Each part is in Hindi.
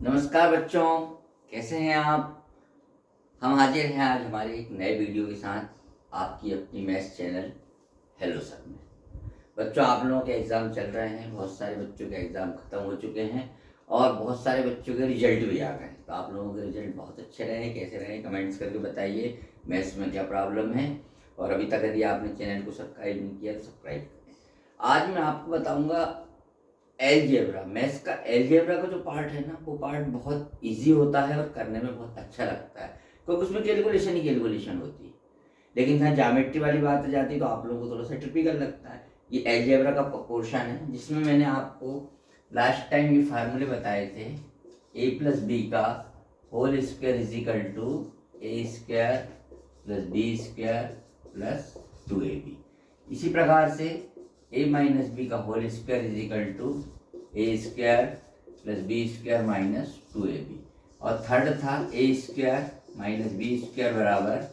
नमस्कार बच्चों, कैसे हैं आप। हम हाजिर हैं आज हमारे एक नए वीडियो के साथ आपकी अपनी मैथ्स चैनल हेलो सर में। बच्चों, आप लोगों के एग्ज़ाम चल रहे हैं, बहुत सारे बच्चों के एग्ज़ाम ख़त्म हो चुके हैं और बहुत सारे बच्चों के रिजल्ट भी आ गए। तो आप लोगों के रिजल्ट बहुत अच्छे रहे, कैसे रहे कमेंट्स करके बताइए। मैथ्स में क्या प्रॉब्लम है, और अभी तक यदि आपने चैनल को सब्सक्राइब नहीं किया तो सब्सक्राइब करें। आज मैं आपको बताऊँगा एलजेब्रा। मैथ्स का एलजेब्रा का जो पार्ट है ना, वो पार्ट बहुत इजी होता है और करने में बहुत अच्छा लगता है, क्योंकि उसमें कैलकुलेशन ही कैलकुलेशन होती है। लेकिन जहाँ ज्योमेट्री वाली बात आ जाती है तो आप लोगों को थोड़ा सा टिपिकल लगता है। ये एलजेब्रा का पोर्शन है जिसमें मैंने आपको लास्ट टाइम ये फार्मूले बताए थे। ए प्लस बी का whole square is equal to A square plus B square plus 2ab। इसी प्रकार से ए माइनस बी का whole square is equal to A square plus B square minus 2ab। और थर्ड था A square minus B square बराबर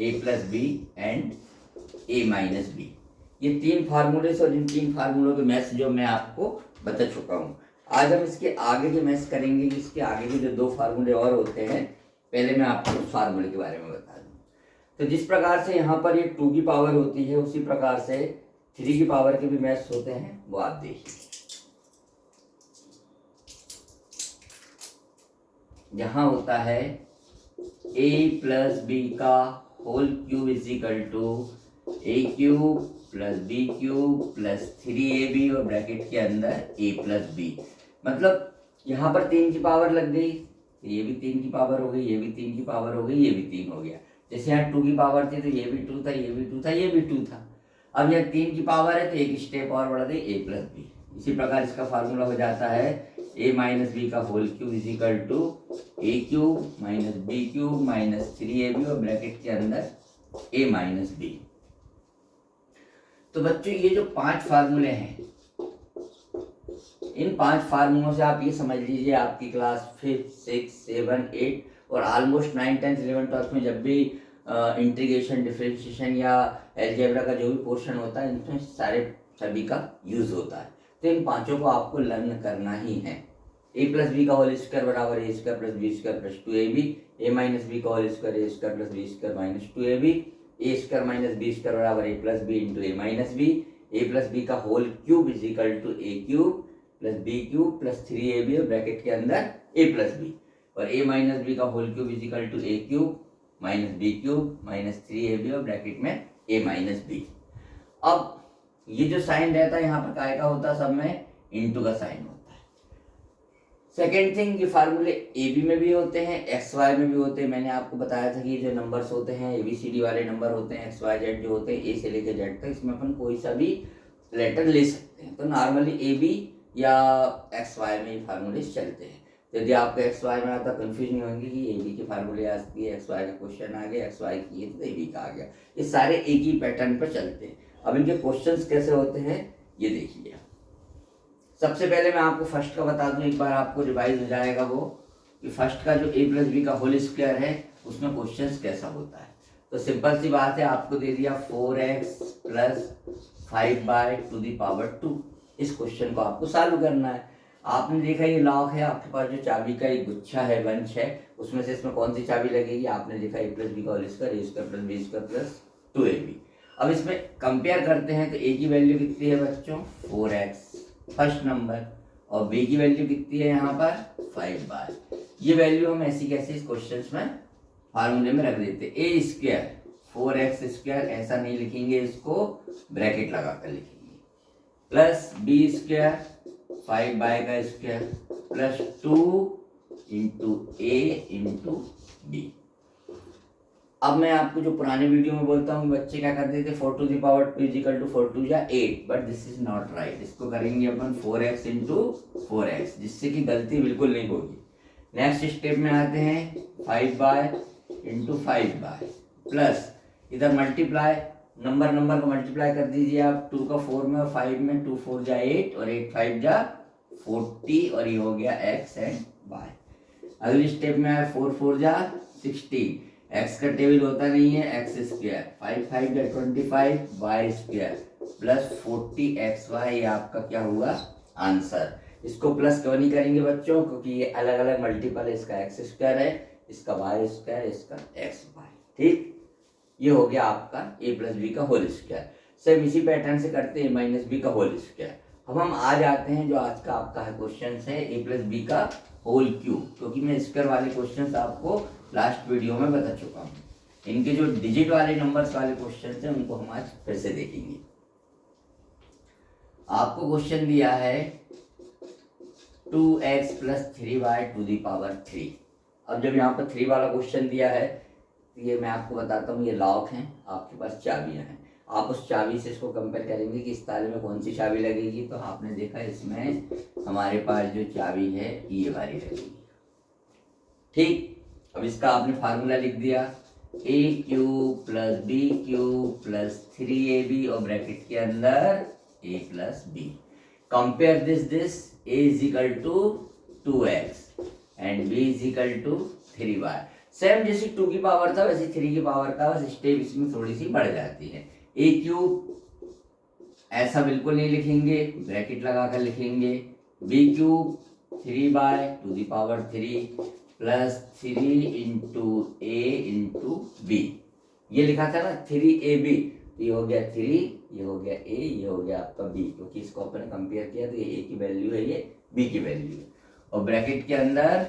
A plus B and A minus B. ये तीन फार्मूले से, और इन तीन फार्मूलों के मैथ्स जो मैं आपको बता चुका हूँ। आज हम इसके आगे के मैथ्स करेंगे। इसके आगे के जो दो फार्मूले और होते हैं, पहले मैं आपको उस फार्मूले के बारे में बता दूँ। तो जिस प्रकार से यहाँ पर ये 2 की पावर होती है, उसी प्रकार से 3 की पावर के भी मैथ्स होते हैं, वो आप देखिए। जहाँ होता है a प्लस बी का whole cube is equal to A cube plus B cube plus 3ab और ब्रैकेट के अंदर a प्लस बी। मतलब यहाँ पर 3 की पावर लग गई, ये भी 3 की पावर हो गई, ये भी 3 की पावर हो गई, ये भी 3 हो गया। जैसे यहाँ 2 की पावर थी तो ये भी 2 था, ये भी 2 था, ये भी 2 था। अब यह 3 की पावर है तो एक स्टेप और बढ़ा दे a प्लस बी। इसी प्रकार इसका फार्मूला हो जाता है a माइनस बी का whole cube is equal to A cube minus b cube minus 3ab और ब्रैकेट के अंदर a माइनस बी। तो बच्चों, ये जो 5 फार्मूले हैं, इन 5 फार्मूलों से आप ये समझ लीजिए आपकी class 5th 6th 7th 8th और almost 9th 10th 11th 12th में जब भी इंटीग्रेशन डिफरेंशिएशन या एलजेब्रा का जो भी पोर्शन होता है, इनमें सभी का यूज होता है। तो इन पांचों को आपको लर्न करना ही है। ए प्लस बी का होल स्क्वायर बराबर A square plus B square plus 2ab। A minus B का whole square A square plus B square minus 2ab। A square minus B square बराबर A plus B into A minus B. A plus B का whole cube is equal to A cube plus B cube plus 3ab और ब्रैकेट के अंदर ए प्लस बी। और ए माइनस बी का whole cube is equal to A cube minus b cube minus 3ab और ब्रैकेट में ए माइनस बी। अब ये जो साइन रहता है यहाँ पर काय का होता है, सब में इनटू का साइन होता है। सेकेंड थिंग, ये फार्मूले ए बी में भी होते हैं, एक्स वाई में भी होते हैं। मैंने आपको बताया था कि जो नंबर्स होते हैं ABCD वाले नंबर होते हैं, एक्स वाई जेड जो होते हैं, ए से लेकर जेड तक, इसमें अपन कोई सा भी लेटर ले सकते हैं। तो नॉर्मली ए बी या एक्स वाई में ही फार्मूले चलते हैं। तो यदि आपको एक्स वाई में आता कंफ्यूज नहीं होंगे कि ए बी के फार्मूले आती है, एक्स वाई का क्वेश्चन आ गया, एक्स वाई की है तो ए बी का आ गया। ये सारे एक ही पैटर्न पर चलते हैं। अब इनके क्वेश्चंस कैसे होते हैं ये देखिए। सबसे पहले मैं आपको फर्स्ट का बता दूं, एक बार आपको रिवाइज हो जाएगा वो, कि फर्स्ट का जो ए प्लस बी का होल स्क्वायर है उसमें क्वेश्चंस कैसा होता है। तो सिंपल सी बात है, आपको दे दिया 4x प्लस 5/2। इस क्वेश्चन को आपको सॉल्व करना है। आपने देखा ये लॉक है, आपके पास जो चाबी का एक गुच्छा है, बंच है, उसमें से इसमें कौन सी चाबी लगेगी। आपने देखा ए प्लस बी का whole square, A square plus B square plus 2ab। अब इसमें कंपेयर करते हैं तो ए की वैल्यू कितनी है बच्चों, 4x फर्स्ट नंबर, और बी की वैल्यू कितनी है यहाँ पर 5/। ये वैल्यू हम ऐसी कैसे इस क्वेश्चन में फार्मूले में रख देते। ए स्क्वायर 4x स्क्वायर ऐसा नहीं लिखेंगे, इसको ब्रैकेट लगा कर लिखेंगे, प्लस बी स्क्वायर 5/, का square plus 2 into a into B. अब मैं आपको जो पुराने वीडियो में बोलता हूँ, बच्चे क्या करते थे, 4 to the power 2 is equal to 4 2 जा 8, but this is not right. इसको करेंगे अपन 4x इंटू 4x, जिससे कि गलती बिल्कुल नहीं होगी। नेक्स्ट स्टेप में आते हैं 5/, इंटू 5/, प्लस इधर मल्टीप्लाई, नंबर को मल्टीप्लाई कर दीजिए आप, 2 का 4 में और 5 में, 2 4 जा 8 और 8 5 जा 40, और ये हो गया x एंड y। अगली स्टेप में आया 4 4 जा 16, एक्स का टेबल होता नहीं है, एक्स स्क्वायर 5 5 या 25 वाई स्क्वायर प्लस 40 XY, ये आपका क्या हुआ आंसर। इसको प्लस क्यों नहीं करेंगे बच्चों, क्योंकि ये अलग अलग मल्टीपल है, इसका एक्स स्क्वायर है, इसका वाई स्क्वायर है, इसका एक्स वाई। ठीक, ये हो गया आपका ए प्लस बी का होल स्क्वायर। सेम इसी पैटर्न से करते हैं माइनस बी का होल स्क्वायर। अब हम आ जाते हैं जो आज का आपका है क्वेश्चन है ए प्लस बी का होल क्यूब, क्योंकि मैं स्क्वायर वाले क्वेश्चन आपको लास्ट वीडियो में बता चुका हूँ। इनके जो डिजिट वाले नंबर्स वाले क्वेश्चन हैं उनको हम आज फिर से देखेंगे। आपको क्वेश्चन दिया है 2x plus 3y to the power 3। अब जब यहाँ पर 3 वाला क्वेश्चन दिया है तो ये मैं आपको बताता हूँ, ये लॉक हैं, आपके पास चाबियां हैं। आप उस चाबी से इसको कंपेयर करेंगे कि इस ताले में कौन सी चाबी लगेगी, तो आपने देखा इसमें हमारे पास जो चाबी है ये वाली लगेगी। ठीक, अब इसका आपने फार्मूला लिख दिया, A cube plus B cube plus 3ab और ब्रैकेट के अंदर a plus B. Compare this a is equal to 2x and b is equal to 3y। Same जैसे 2 की पावर था वैसे 3 की पावर का, बस स्टेप इसमें थोड़ी सी बढ़ जाती है। a क्यूब ऐसा बिल्कुल नहीं लिखेंगे, ब्रैकेट लगाकर लिखेंगे, b cube 3y to the power 3 plus 3 into a into b. ये लिखा था ना 3ab, तो ये हो गया 3, ये हो गया a, ये हो गया आपका b, क्योंकि इसको अपने कंपेयर किया तो ये a की वैल्यू है, ये b की वैल्यू है। और ब्रैकेट के अंदर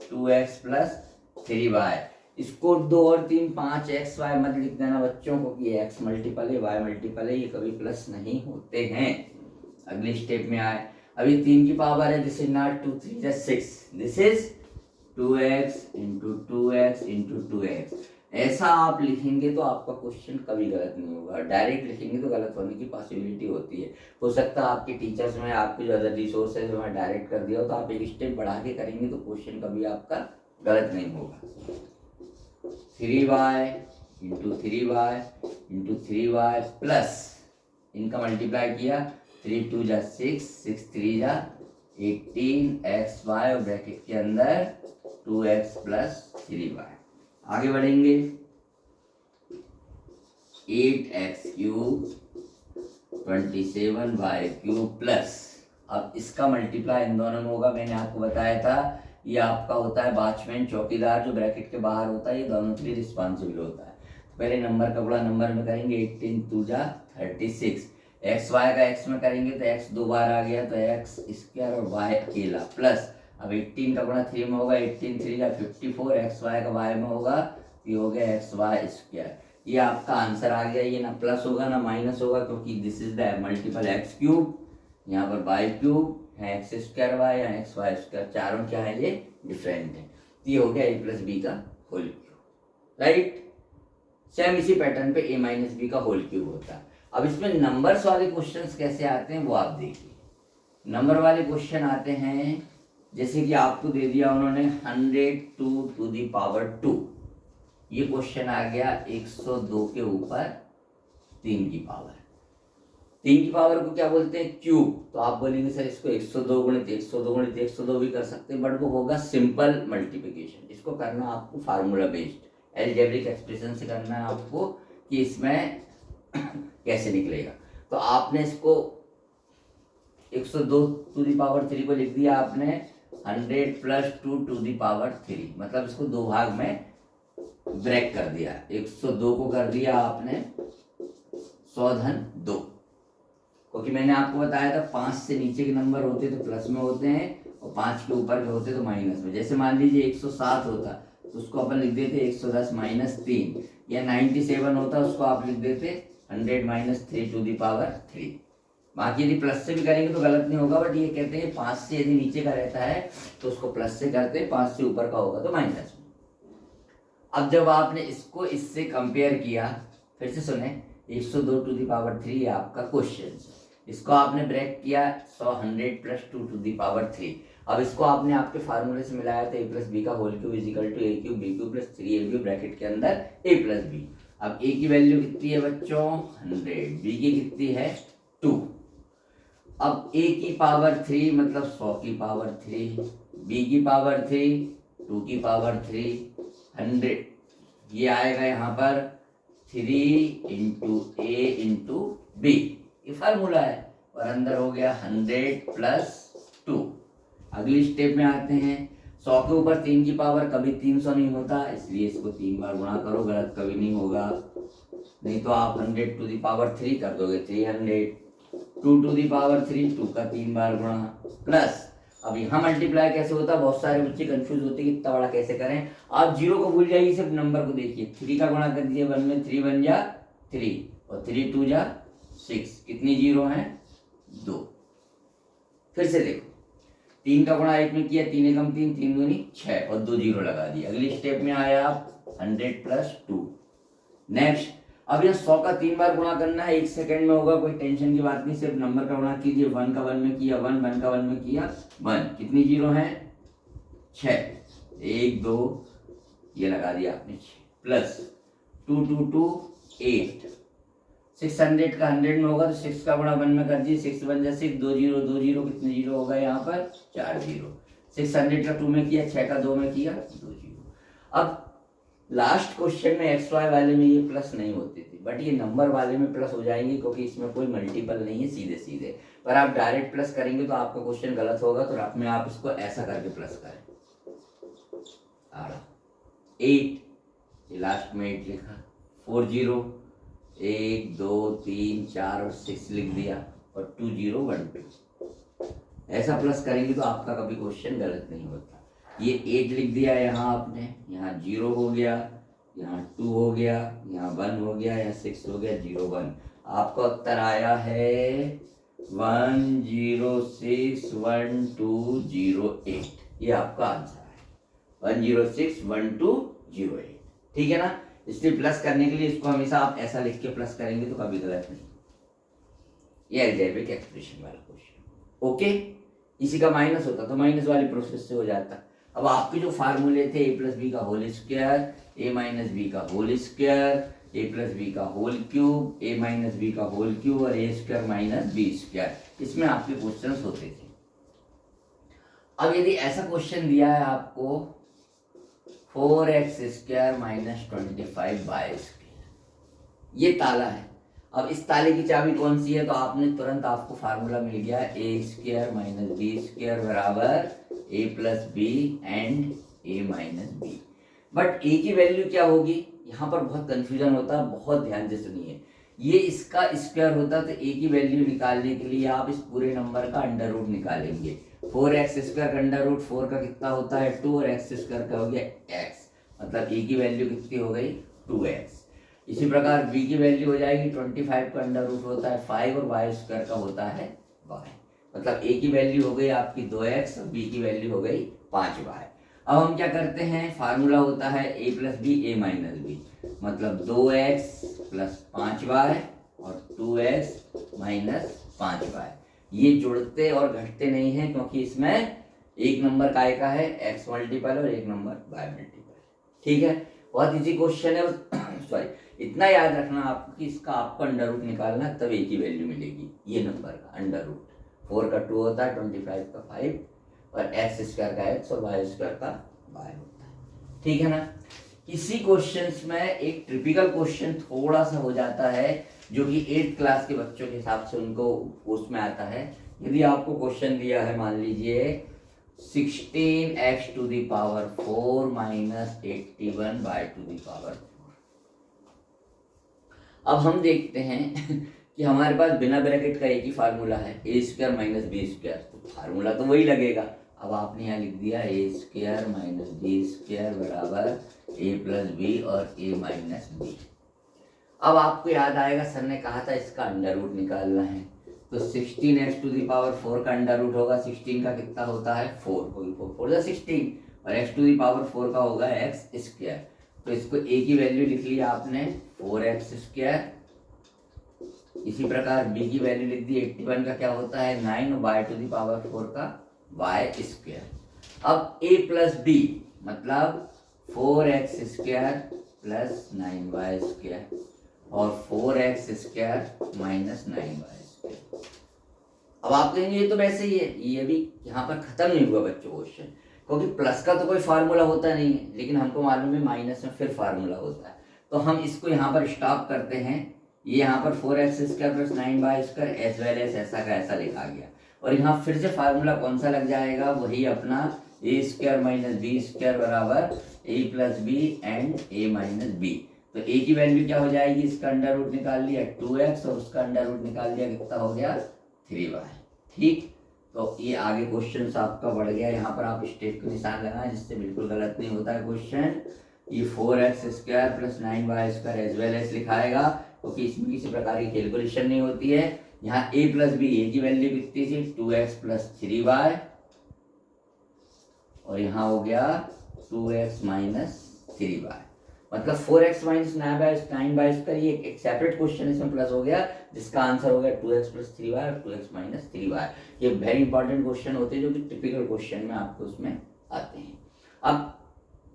2x प्लस 3y। इसको 2 और 3 5xy मत लिख देना बच्चों, क्योंकि x मल्टीपल है, y मल्टीपल है, ये कभी प्लस नहीं होते हैं। अगले स्टेप में आए, अभी 3 की पावर है, दिस इज नॉट 2 3 जा 6, this is 2x into 2x into 2x। ऐसा आप लिखेंगे तो आपका क्वेश्चन कभी गलत नहीं होगा। डायरेक्ट लिखेंगे तो गलत होने की पॉसिबिलिटी होती है। हो सकता है आपके टीचर्स में आपके जो अदर रिसोर्स है जो मैं डायरेक्ट कर दिया हो, तो आप एक स्टेप बढ़ा के करेंगे तो क्वेश्चन कभी आपका गलत नहीं होगा। 3y into 3y into 3y plus इनका मल्टीप्लाई किया, 3 2 जा 6, 6 3 जा 18xy और ब्रैकेट के अंदर 2x प्लस 3y। आगे बढ़ेंगे, 8x cube 27y cube plus, अब इसका मल्टीप्लाई इन दोनों में होगा। मैंने आपको बताया था ये आपका होता है वॉचमैन, चौकीदार, जो ब्रैकेट के बाहर होता है, ये दोनों के लिए रिस्पॉन्सिबल होता है। तो पहले नंबर का गुणा नंबर में करेंगे, 18 2 जा 36, एक्स वाई का एक्स में करेंगे तो एक्स 2 बार आ गया तो एक्स स्क्वायर और वाई अकेला प्लस, अब 18 का गुणा 3 में होगा, 18 3 का 54, एक्स वाई का वाई में होगा, ये हो गया एक्स वाई स्क्वायर। ये आपका आंसर आ गया। ये ना प्लस होगा ना माइनस होगा, क्योंकि this is the multiple x cube, यहाँ पर वाई क्यूब है, एक्स स्क्वायर वाई या एक्स वाई स्क्वायर, चारों क्या है ये डिफरेंट है। तो ये हो गया ए प्लस बी का होल क्यूब, राइट। सेम इसी पैटर्न पे ए माइनस बी का होल क्यूब होता है। अब इसमें नंबर्स वाले क्वेश्चंस कैसे आते हैं वो आप देखिए। नंबर वाले क्वेश्चन आते हैं जैसे कि आपको दे दिया उन्होंने 102 टू दी पावर 2, ये क्वेश्चन आ गया 102 के ऊपर 3 की पावर। 3 की पावर को क्या बोलते हैं, क्यूब। तो आप बोलेंगे सर इसको 102 गुणित 102 गुणित 102 भी कर सकते हैं, बट वो होगा सिंपल मल्टीप्लिकेशन। इसको करना आपको फार्मूला बेस्ड अलजेब्रिक एक्सप्रेशन से करना है आपको कि इसमें कैसे निकलेगा। तो आपने इसको 102 टू दी पावर 3 को लिख दिया आपने 100 प्लस 2 टू दी पावर 3, मतलब इसको 2 भाग में ब्रेक कर दिया। 102 को कर दिया आपने 100 धन 2, क्योंकि मैंने आपको बताया था 5 से नीचे के नंबर होते तो प्लस में होते हैं और 5 के ऊपर के होते तो माइनस में। जैसे मान लीजिए 107 होता तो उसको अपन लिख देते 110 माइनस 3, या 97 होता उसको आप लिख देते 100 माइनस 3 टू दी पावर 3। बाकी यदि प्लस से भी करेंगे तो गलत नहीं होगा, बट ये कहते हैं 5 से यदि नीचे का रहता है तो उसको प्लस से करते हैं, 5 से ऊपर का होगा तो माइनस में। अब जब आपने इसको इससे कंपेयर किया, फिर से सुने, 102 टू दी पावर 3 आपका क्वेश्चन, इसको आपने ब्रेक किया 100 प्लस 2 टू दी पावर 3। अब इसको आपने आपके फार्मूले से मिलाया था ए प्लस बी का whole cube is equal to A cube b cube plus 3ab bracket के अंदर ए प्लस बी। अब ए की वैल्यू कितनी है बच्चों 100, बी की कितनी है 2। अब ए की पावर 3 मतलब 100 की पावर 3, बी की पावर 3, 2 की पावर 3, 100, ये आएगा यहाँ पर 3 इंटू ए इंटू बी, ये फार्मूला है, और अंदर हो गया 100 प्लस 2। अगली स्टेप में आते हैं। 100 के ऊपर 3 की पावर कभी 300 नहीं होता, इसलिए इसको 3 बार गुणा करो, गलत कभी नहीं होगा। नहीं तो आप 100 टू दी पावर 3 कर दोगे 300। 2 टू दी पावर 3, 2 का 3 बार गुणा, प्लस अब यहाँ मल्टीप्लाई कैसे होता है, बहुत सारे बच्चे कंफ्यूज होते हैं कि इतना बड़ा कैसे करें। आप जीरो को भूल जाइए, सिर्फ नंबर को देखिए। 3 का गुणा कर दीजिए 1 में, 3 बन जा 3 और 3 2 जा 6, कितनी जीरो हैं 2। फिर से देखो, 3 का गुणा 1 में किया, 3 एकम 3, 3 दूनी 6 और 2 जीरो लगा दिए। अगली स्टेप में आया आप 100 प्लस 2। नेक्स्ट, अब यह 100 का 3 बार गुणा करना है, 1 सेकंड में होगा, कोई टेंशन की बात नहीं, सिर्फ नंबर का गुणा कीजिए। 1 का 1 में किया 1, 1 का 1 में किया 1, कितनी जीरो है 6, 1 2 ये लगा दिया आपने 6, प्लस 2 2 2 8। 600 का 100 में होगा तो 6 का गुणा 1 में कर दिए, 6 बन जाए 6, 2 जीरो 2 जीरो, कितने जीरो होगा यहाँ पर 4 जीरो। 600 का 2 में किया, 6 का 2 में किया 2 जीरो। अब लास्ट क्वेश्चन में एक्स वाई वाले में ये प्लस नहीं होती थी, बट ये नंबर वाले में प्लस हो जाएंगे क्योंकि इसमें कोई मल्टीपल नहीं है, सीधे सीधे। पर आप डायरेक्ट प्लस करेंगे तो आपका क्वेश्चन गलत होगा, तो आप में आप इसको ऐसा करके प्लस करें। 8, ये लास्ट में 8 लिखा, 4 जीरो 1 2 3 4 और 6 लिख दिया और 2 0 1 2। ऐसा प्लस करेंगे तो आपका कभी क्वेश्चन गलत नहीं होता। ये 8 लिख दिया यहाँ आपने, यहाँ 0 हो गया, यहाँ 2 हो गया, यहाँ 1 हो गया, यहाँ 6 हो गया, 0 1। आपका उत्तर आया है 1061208। ये आपका आंसर है 1061208। ठीक है ना। इसलिए प्लस करने के लिए इसको हमेशा आप ऐसा लिख के प्लस करेंगे तो कभी गलत नहीं। ये अलजेब्रिक एक्सप्रेशन वाला क्वेश्चन। ओके, इसी का माइनस होता तो माइनस वाली प्रोसेस से हो जाता। अब आपके जो फार्मूले थे ए प्लस बी का होल स्क्वायर, ए माइनस बी का होल स्क्वायर, ए प्लस बी का होल क्यूब, ए माइनस बी का होल क्यूब और ए स्क्वायर माइनस बी स्क्वायर, इसमें आपके क्वेश्चंस होते थे। अब यदि ऐसा क्वेश्चन दिया है आपको 4x square minus 25y square, ये ताला है। अब इस ताले की चाबी कौन सी है, तो आपने तुरंत आपको फार्मूला मिल गया A square minus B square बराबर A plus B and A minus B. But A की वैल्यू क्या होगी, यहाँ पर बहुत कंफ्यूजन होता है, बहुत ध्यान से सुनिए। ये इसका स्क्वायर होता तो ए की वैल्यू निकालने के लिए आप इस पूरे नंबर का अंडर रूट निकालेंगे। 4x स्क्वायर का अंडर रूट 4 का कितना होता है 2 और x स्क्वायर का हो गया x, मतलब ए की वैल्यू कितनी हो गई 2x। इसी प्रकार b की वैल्यू हो जाएगी 25 का अंडर रूट होता है 5 और y स्क्वायर का होता है y, मतलब a की वैल्यू हो गई आपकी 2x और b की वैल्यू हो गई 5y। अब हम क्या करते हैं, फार्मूला होता है a plus b a minus b, मतलब 2x प्लस 5y और 2x माइनस 5y। ये जुड़ते और घटते नहीं है क्योंकि इसमें एक नंबर काय का है x मल्टीपल और एक नंबर y मल्टीपल। ठीक है, बहुत इजी क्वेश्चन है। सॉरी, इतना याद रखना आपको कि इसका आपको अंडर रूट निकालना तब ए की वैल्यू मिलेगी। ये नंबर का अंडर रूट 4 का 2 होता है, 25 का 5 और x स्क्वायर का x और y स्क्वायर का y होता है। ठीक है ना। इसी क्वेश्चंस में एक ट्रिपिकल क्वेश्चन थोड़ा सा हो जाता है जो कि 8th क्लास के बच्चों के हिसाब से उनको उसमें आता है। यदि आपको क्वेश्चन दिया है, मान लीजिए 16x to the power 4 minus 81y to the power 4। अब हम देखते हैं कि हमारे पास बिना ब्रैकेट का एक ही फार्मूला है ए स्क्वायर माइनस बी स्क्वायर, तो फार्मूला तो वही लगेगा। अब आपने यहाँ लिख दिया ए स्क्वायर माइनस बी स्क्वायर बराबर ए प्लस बी और ए माइनस बी। अब आपको याद आएगा सर ने कहा था इसका अंडर रूट निकालना है, तो 16x टू दी पावर 4 का अंडर रूट होगा 16 का कितना होता है 4, 4 16 और x टू दी पावर 4 का होगा x स्क्वायर। तो इसको a की वैल्यू लिख लिया आपने 4x स्क्वायर। इसी प्रकार b की वैल्यू लिख दी 81 का क्या होता है 9 और y टू दी पावर 4 का y स्क्वायर। अब a प्लस बी मतलब 4x square plus 9y square और 4x square minus 9y square. अब आप कहेंगे ये तो वैसे ही है, ये भी यहाँ पर खत्म नहीं हुआ बच्चों क्वेश्चन, क्योंकि प्लस का तो कोई फार्मूला होता नहीं है, लेकिन हमको मालूम है माइनस में फिर फार्मूला होता है। तो हम इसको यहाँ पर स्टॉप करते हैं। ये यहाँ पर 4x square plus 9y square as well as ऐसा का ऐसा लिखा गया और यहाँ फिर से फार्मूला कौन सा लग जाएगा, वही अपना A square minus B square बराबर A plus B and A minus B. तो ए की वैल्यू क्या हो जाएगी, इसका अंडर रूट निकाल लिया 2x और उसका अंडर रूट निकाल लिया, कितना हो गया 3y। ठीक, तो ये आगे क्वेश्चन आपका बढ़ गया। यहाँ पर आप स्टेप का निशान लगाएं जिससे बिल्कुल गलत नहीं होता है क्वेश्चन। ये 4x square plus 9y square as well as लिखाएगा, क्योंकि इसमें किसी प्रकार की कैलकुलेशन नहीं होती है। यहाँ a प्लस बी, ए की वैल्यू कितनी थी 2x प्लस 3y, और यहाँ हो गया 2x माइनस 3y, मतलब 4x माइनस 9y स्क्वायर। ये एक सेपरेट क्वेश्चन इसमें प्लस हो गया, जिसका आंसर हो गया 2x प्लस 3y और 2x माइनस 3y। ये वेरी इंपॉर्टेंट क्वेश्चन होते हैं जो कि टिपिकल क्वेश्चन में आपको उसमें आते हैं। अब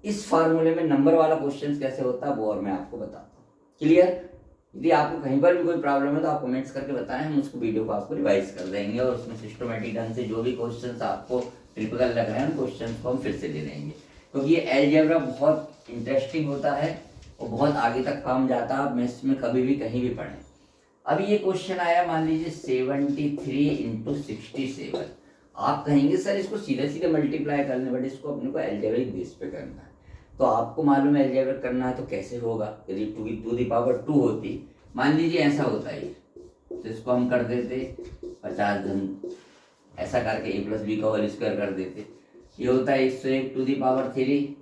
इस फार्मूले में नंबर वाला क्वेश्चन कैसे होता है वो और मैं आपको बताता हूँ। क्लियर? यदि आपको कहीं पर भी कोई प्रॉब्लम है तो आप कमेंट्स करके बताएं, हम उसको वीडियो को आपको रिवाइज कर देंगे और उसमें सिस्टमेटिक ढंग से जो भी क्वेश्चंस आपको टिपिकल लग रहे हैं उन क्वेश्चंस को हम फिर से दे देंगे, क्योंकि ये अलजेब्रा बहुत इंटरेस्टिंग होता है और बहुत आगे तक काम जाता है। आप मैथ्स में कभी भी कहीं भी पढ़ें। अब ये क्वेश्चन आया, मान लीजिए 73 इंटू 67। आप कहेंगे सर इसको सीधे सीधे मल्टीप्लाई करने, बट इसको अपने को अलजेब्रिक बेस पे करना है। तो आपको मालूम है अलजेब्रिक करना है तो कैसे होगा, यदि 2 की टू दी पावर 2 होती, मान लीजिए ऐसा होता है तो इसको हम कर देते 50 घन, ऐसा करके a प्लस बी का होल स्क्वायर कर देते। ये होता है 101 टू दी पावर 3,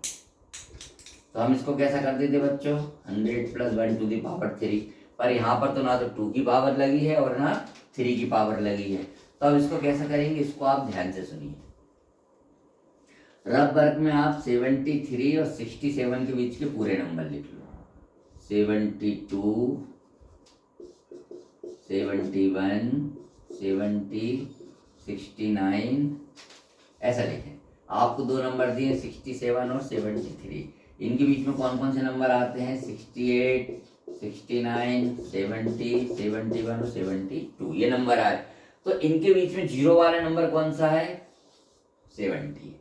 तो हम इसको कैसा कर देते बच्चों 100 प्लस 1 टू दी पावर 3। पर यहाँ पर तो ना तो 2 की पावर लगी है और ना 3 की पावर लगी है, तो अब इसको कैसा करेंगे, इसको आप ध्यान से सुनिए। रफ वर्क में आप 73 और 67 के बीच के पूरे नंबर लिख लो। 72, 71, 70, 69, ऐसा लिखें। आपको दो नंबर दिए 67 और 73, इनके बीच में कौन कौन से नंबर आते हैं 68, 69, 70, 71 और 72, ये नंबर आए। तो इनके बीच में जीरो वाला नंबर कौन सा है 70।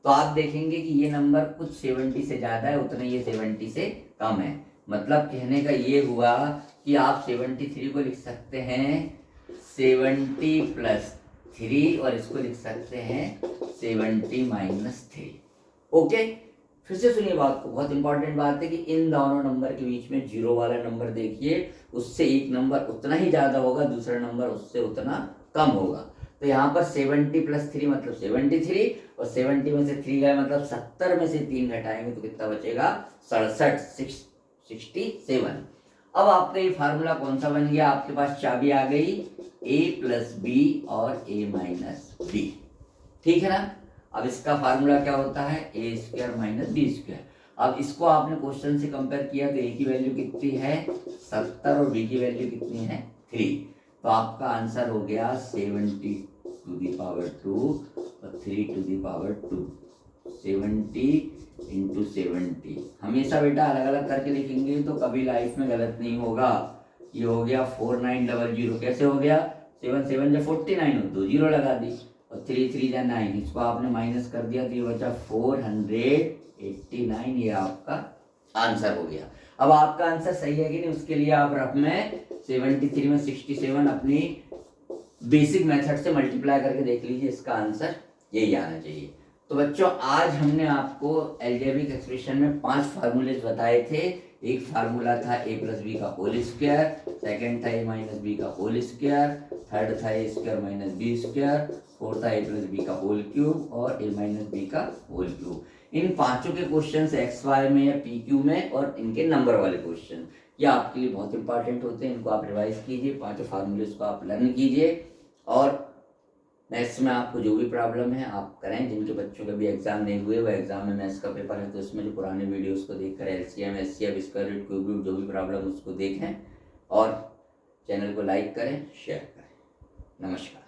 तो आप देखेंगे कि ये नंबर कुछ 70 से ज़्यादा है, उतने ये 70 से कम है। मतलब कहने का ये हुआ कि आप 73 को लिख सकते हैं 70 प्लस 3 और इसको लिख सकते हैं 70 माइनस 3। ओके, फिर से सुनिए बात को, बहुत इंपॉर्टेंट बात है कि इन दोनों नंबर के बीच में जीरो वाला नंबर देखिए, उससे एक नंबर उतना ही ज़्यादा होगा, दूसरा नंबर उससे उतना कम होगा। तो यहाँ पर 70 प्लस 3 मतलब 73, और 70 में से 3 गए मतलब 70 में से 3 घटाएंगे तो कितना बचेगा 67। अब आपका ये फार्मूला कौन सा बन गया, आपके पास चाबी आ गई a प्लस बी और a माइनस बी। ठीक है ना? अब इसका फार्मूला क्या होता है ए स्क्वायर माइनस बी स्क्वायर। अब इसको आपने क्वेश्चन से कंपेयर किया तो a की वैल्यू कितनी है 70 और b की वैल्यू कितनी है 3, तो आपका आंसर हो गया 70 टू दी पावर 2 और 3 टू दी पावर 2, 70 इंटू 70। हमेशा बेटा अलग अलग करके लिखेंगे तो कभी लाइफ में गलत नहीं होगा। ये हो गया 4900, कैसे हो गया 7 7 जब 49 हो 2 जीरो लगा दी और 3 3 जा 9, इसको आपने माइनस कर दिया तो ये बचा 489, ये आपका आंसर हो गया। अब आपका आंसर सही है कि नहीं, उसके लिए आप रफ में 73 में 67 अपनी बेसिक मेथड से मल्टीप्लाई करके देख लीजिए, इसका आंसर यही आना चाहिए। तो बच्चों आज हमने आपको अलजेब्रिक एक्सप्रेशन में 5 फार्मूलेज बताए थे। एक फार्मूला था a प्लस बी का होल स्क्वायर, सेकेंड था a माइनस बी का होल स्क्वायर, थर्ड था a square minus B square, fourth था a प्लस बी का होल क्यूब और a माइनस बी का होल क्यूब। इन पांचों के क्वेश्चंस एक्स वाई में या पी क्यू में और इनके नंबर वाले क्वेश्चन ये आपके लिए बहुत इंपॉर्टेंट होते हैं। इनको आप रिवाइज कीजिए, पांचों फार्मूलेज को आप लर्न कीजिए और मैथ्स में आपको जो भी प्रॉब्लम है आप करें। जिनके बच्चों के भी एग्जाम नहीं हुए वो एग्जाम में मैथ्स का पेपर है तो उसमें जो पुराने वीडियोस को देखकर LCM HCF square root cube root जो भी प्रॉब्लम उसको देखें और चैनल को लाइक करें शेयर करें। नमस्कार।